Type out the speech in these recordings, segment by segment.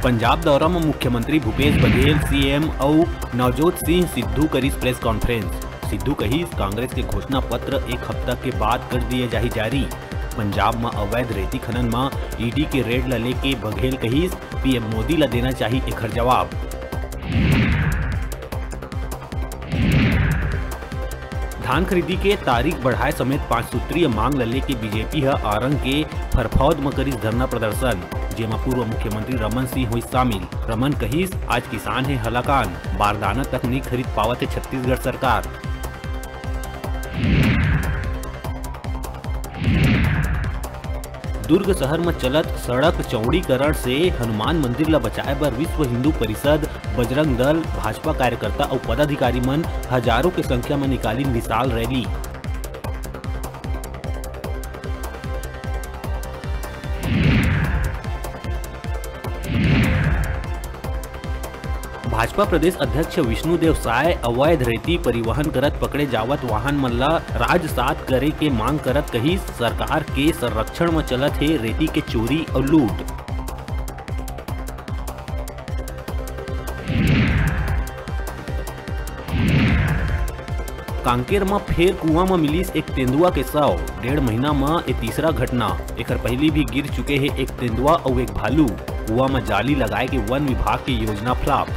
पंजाब दौरा में मुख्यमंत्री भूपेश बघेल, सीएम और नवजोत सिंह सिद्धू करीस प्रेस कॉन्फ्रेंस। सिद्धू कहीस कांग्रेस के घोषणा पत्र एक हफ्ता के बाद कर दिए जाही जारी। पंजाब में अवैध रेती खनन में ईडी के रेड ल लेके बघेल कहीस पीएम मोदी ला देना चाहिए एकर जवाब। धान खरीदी के तारीख बढ़ाए समेत 5 सूत्रीय मांग ल लेके बीजेपी है आरंग के फरफौद में करीस धरना प्रदर्शन, जेमा पूर्व मुख्यमंत्री रमन सिंह हुई शामिल। रमन कहीस आज किसान है हलाकान, बारदाना तक नहीं खरीद पावत है छत्तीसगढ़ सरकार। दुर्ग शहर में चलत सड़क चौड़ीकरण से हनुमान मंदिर ला बचाए बर विश्व हिंदू परिषद, बजरंग दल, भाजपा कार्यकर्ता और पदाधिकारी मन हजारों के संख्या में निकाली विशाल रैली। भाजपा प्रदेश अध्यक्ष विष्णुदेव साय अवैध रेती परिवहन करत पकड़े जावत वाहन मन ला राजसात करे के मांग करत कही सरकार के संरक्षण में चलत है रेती के चोरी और लूट। कांकेर में फेर कुआं में मिलीस एक तेंदुआ के शव। 1.5 महीना में ये तीसरा घटना। एकर पहले भी गिर चुके हैं एक तेंदुआ और एक भालू। कुआं में जाली लगाए के वन विभाग की योजना फ्लॉप।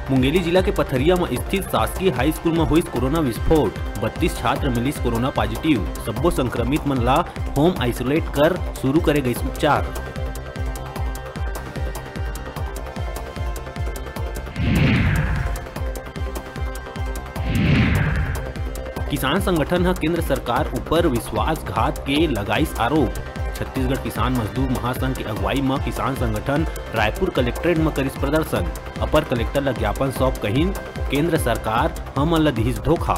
मुंगेली जिला के पथरिया में स्थित शासकीय हाई स्कूल में हुई कोरोना विस्फोट। 32 छात्र मिलिस कोरोना पॉजिटिव। सब्बो संक्रमित मन ला होम आइसोलेट कर शुरू करे गई उपचार। किसान संगठन है केंद्र सरकार ऊपर विश्वासघात के लगाइस आरोप। छत्तीसगढ़ किसान मजदूर महासंघ की अगुवाई में किसान संगठन रायपुर कलेक्ट्रेट में करिस प्रदर्शन। अपर कलेक्टर ला ज्ञापन सौंप कहिन केंद्र सरकार हमन ला दिहिस धोखा।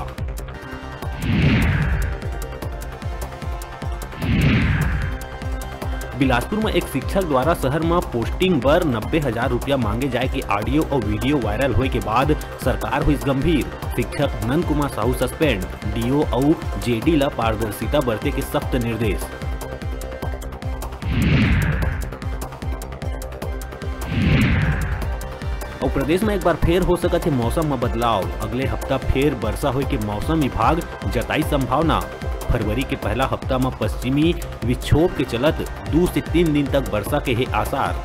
बिलासपुर में एक शिक्षक द्वारा शहर में पोस्टिंग पर 90,000 रुपया मांगे जाए के ऑडियो और वीडियो वायरल होए के बाद सरकार हुई गंभीर। शिक्षक नंद कुमार साहू सस्पेंड। डीओ और जेडी ला पारदर्शिता बरते के सख्त निर्देश। और प्रदेश में एक बार फिर हो सकत है मौसम में बदलाव। अगले हफ्ता फिर वर्षा होए के मौसम विभाग जताई संभावना। फरवरी के पहला हफ्ता में पश्चिमी विक्षोभ के चलत 2 से 3 दिन तक वर्षा के है आसार।